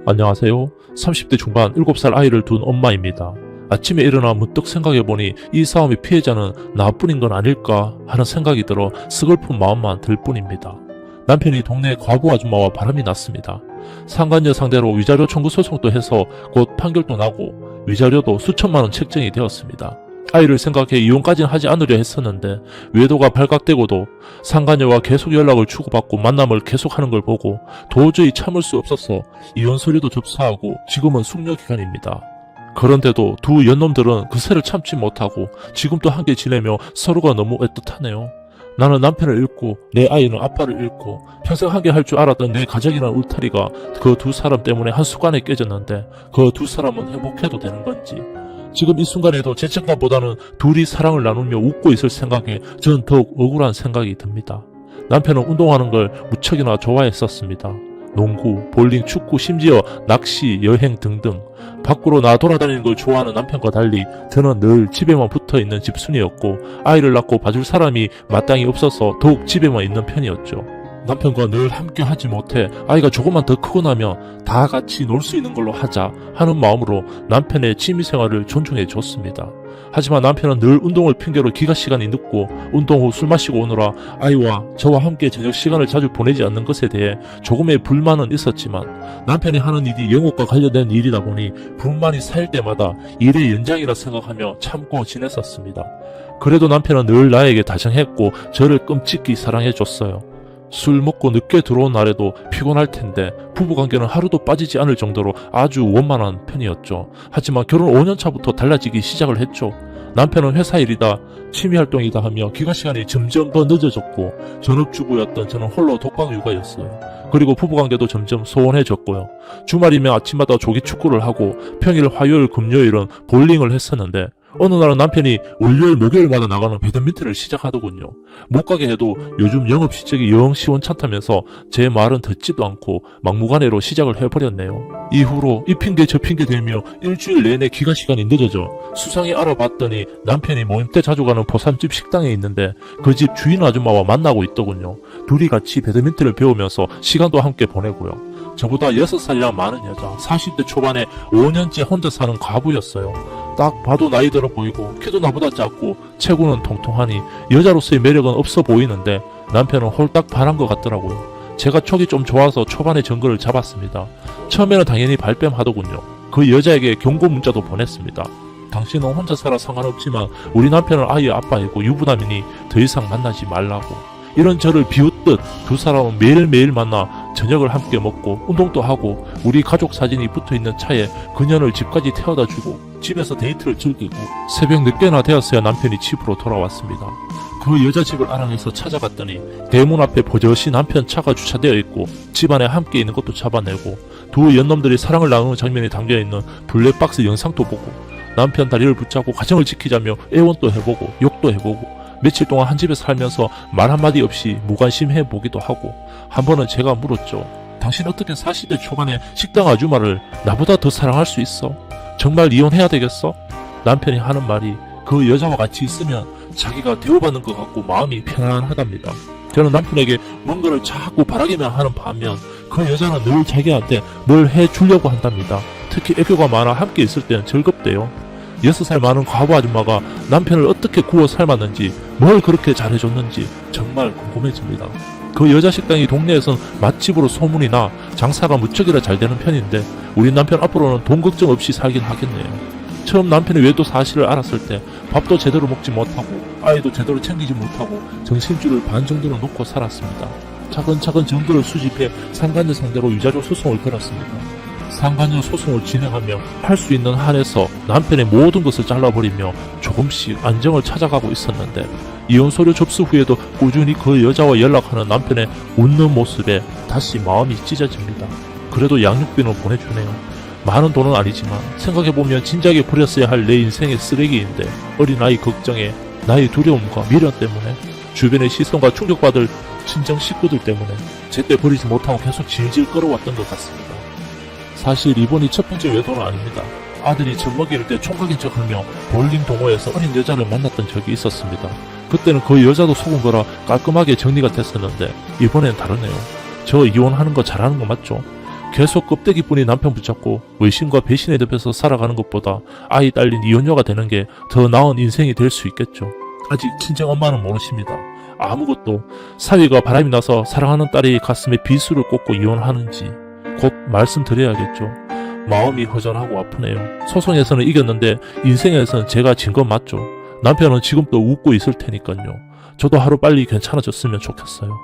안녕하세요. 30대 중반 7살 아이를 둔 엄마입니다. 아침에 일어나 문득 생각해보니 이 싸움의 피해자는 나뿐인 건 아닐까 하는 생각이 들어 스글픈 마음만 들 뿐입니다. 남편이 동네 과부 아줌마와 바람이 났습니다. 상간녀 상대로 위자료 청구 소송도 해서 곧 판결도 나고 위자료도 수천만원 책정이 되었습니다. 아이를 생각해 이혼까지는 하지 않으려 했었는데 외도가 발각되고도 상간녀와 계속 연락을 주고받고 만남을 계속하는 걸 보고 도저히 참을 수 없어서 이혼 서류도 접수하고 지금은 숙려 기간입니다. 그런데도 두 연놈들은 그새를 참지 못하고 지금도 함께 지내며 서로가 너무 애틋하네요. 나는 남편을 잃고 내 아이는 아빠를 잃고 평생 함께 할 줄 알았던 내 가족이라는 울타리가 그 두 사람 때문에 한순간에 깨졌는데 그 두 사람은 행복해도 되는 건지, 지금 이 순간에도 죄책감보다는 둘이 사랑을 나누며 웃고 있을 생각에 전 더욱 억울한 생각이 듭니다. 남편은 운동하는 걸 무척이나 좋아했었습니다. 농구, 볼링, 축구, 심지어 낚시, 여행 등등 밖으로 돌아다니는 걸 좋아하는 남편과 달리 저는 늘 집에만 붙어있는 집순이였고 아이를 낳고 봐줄 사람이 마땅히 없어서 더욱 집에만 있는 편이었죠. 남편과 늘 함께 하지 못해 아이가 조금만 더 크고 나면 다 같이 놀 수 있는 걸로 하자 하는 마음으로 남편의 취미생활을 존중해 줬습니다. 하지만 남편은 늘 운동을 핑계로 귀가 시간이 늦고 운동 후 술 마시고 오느라 아이와 저와 함께 저녁 시간을 자주 보내지 않는 것에 대해 조금의 불만은 있었지만 남편이 하는 일이 영업과 관련된 일이다 보니 불만이 쌓일 때마다 일의 연장이라 생각하며 참고 지냈었습니다. 그래도 남편은 늘 나에게 다정했고 저를 끔찍히 사랑해줬어요. 술 먹고 늦게 들어온 날에도 피곤할 텐데 부부관계는 하루도 빠지지 않을 정도로 아주 원만한 편이었죠. 하지만 결혼 5년차부터 달라지기 시작을 했죠. 남편은 회사 일이다, 취미활동이다 하며 귀가시간이 점점 더 늦어졌고 전업주부였던 저는 홀로 독박육아였어요. 그리고 부부관계도 점점 소원해졌고요. 주말이면 아침마다 조기축구를 하고 평일, 화요일, 금요일은 볼링을 했었는데 어느 날은 남편이 월요일, 목요일마다 나가는 배드민턴을 시작하더군요. 못 가게 해도 요즘 영업실적이 영 시원찮다면서 제 말은 듣지도 않고 막무가내로 시작을 해버렸네요. 이후로 이 핑계 저 핑계 대며 일주일 내내 귀가시간이 늦어져 수상히 알아봤더니 남편이 모임 때 자주 가는 보쌈집 식당에 있는데 그 집 주인 아줌마와 만나고 있더군요. 둘이 같이 배드민턴을 배우면서 시간도 함께 보내고요. 저보다 6살이나 많은 여자, 40대 초반에 5년째 혼자 사는 과부였어요. 딱 봐도 나이 들어 보이고 키도 나보다 작고 체구는 통통하니 여자로서의 매력은 없어 보이는데 남편은 홀딱 반한 것 같더라고요. 제가 촉이 좀 좋아서 초반에 전거를 잡았습니다. 처음에는 당연히 발뺌하더군요. 그 여자에게 경고 문자도 보냈습니다. 당신은 혼자 살아 상관없지만 우리 남편은 아이의 아빠이고 유부남이니 더 이상 만나지 말라고. 이런 저를 비웃듯 두 사람은 매일매일 만나 저녁을 함께 먹고 운동도 하고 우리 가족 사진이 붙어있는 차에 그녀를 집까지 태워다주고 집에서 데이트를 즐기고 새벽 늦게나 되었어야 남편이 집으로 돌아왔습니다. 그 여자 집을 알아내서 찾아갔더니 대문 앞에 버젓이 남편 차가 주차되어 있고 집안에 함께 있는 것도 잡아내고 두 연놈들이 사랑을 나누는 장면이 담겨있는 블랙박스 영상도 보고 남편 다리를 붙잡고 가정을 지키자며 애원도 해보고 욕도 해보고 며칠 동안 한 집에 살면서 말 한마디 없이 무관심해 보기도 하고 한 번은 제가 물었죠. 당신 어떻게 40대 초반에 식당 아줌마를 나보다 더 사랑할 수 있어? 정말 이혼해야 되겠어? 남편이 하는 말이 그 여자와 같이 있으면 자기가 대우받는 것 같고 마음이 편안하답니다. 저는 남편에게 뭔가를 자꾸 바라기만 하는 반면 그 여자는 늘 자기한테 뭘 해주려고 한답니다. 특히 애교가 많아 함께 있을 때는 즐겁대요. 6살 많은 과부 아줌마가 남편을 어떻게 구워 삶았는지 뭘 그렇게 잘해줬는지 정말 궁금해집니다. 그 여자 식당이 동네에선 맛집으로 소문이 나 장사가 무척이나 잘 되는 편인데 우리 남편 앞으로는 돈 걱정 없이 살긴 하겠네요. 처음 남편의 외도 사실을 알았을 때 밥도 제대로 먹지 못하고 아이도 제대로 챙기지 못하고 정신줄을 반 정도는 놓고 살았습니다. 차근차근 정보를 수집해 상간녀 상대로 위자료 소송을 걸었습니다. 상간녀 소송을 진행하며 할 수 있는 한에서 남편의 모든 것을 잘라버리며 조금씩 안정을 찾아가고 있었는데 이혼 서류 접수 후에도 꾸준히 그 여자와 연락하는 남편의 웃는 모습에 다시 마음이 찢어집니다. 그래도 양육비는 보내주네요. 많은 돈은 아니지만 생각해보면 진작에 버렸어야 할 내 인생의 쓰레기인데 어린아이 걱정에 나의 두려움과 미련 때문에 주변의 시선과 충격받을 친정 식구들 때문에 제때 버리지 못하고 계속 질질 끌어왔던 것 같습니다. 사실 이번이 첫 번째 외도는 아닙니다. 아들이 젖 먹이를 때 총각인 척하며 볼링 동호회에서 어린 여자를 만났던 적이 있었습니다. 그때는 그 여자도 속은 거라 깔끔하게 정리가 됐었는데 이번엔 다르네요. 저 이혼하는 거 잘하는 거 맞죠? 계속 껍데기뿐이 남편 붙잡고 외심과 배신의 늪에서 살아가는 것보다 아이 딸린 이혼녀가 되는 게 더 나은 인생이 될 수 있겠죠. 아직 친정 엄마는 모르십니다. 아무것도. 사위가 바람이 나서 사랑하는 딸이 가슴에 비수를 꽂고 이혼하는지 곧 말씀드려야겠죠. 마음이 허전하고 아프네요. 소송에서는 이겼는데 인생에서는 제가 진 건 맞죠. 남편은 지금도 웃고 있을 테니까요. 저도 하루빨리 괜찮아졌으면 좋겠어요.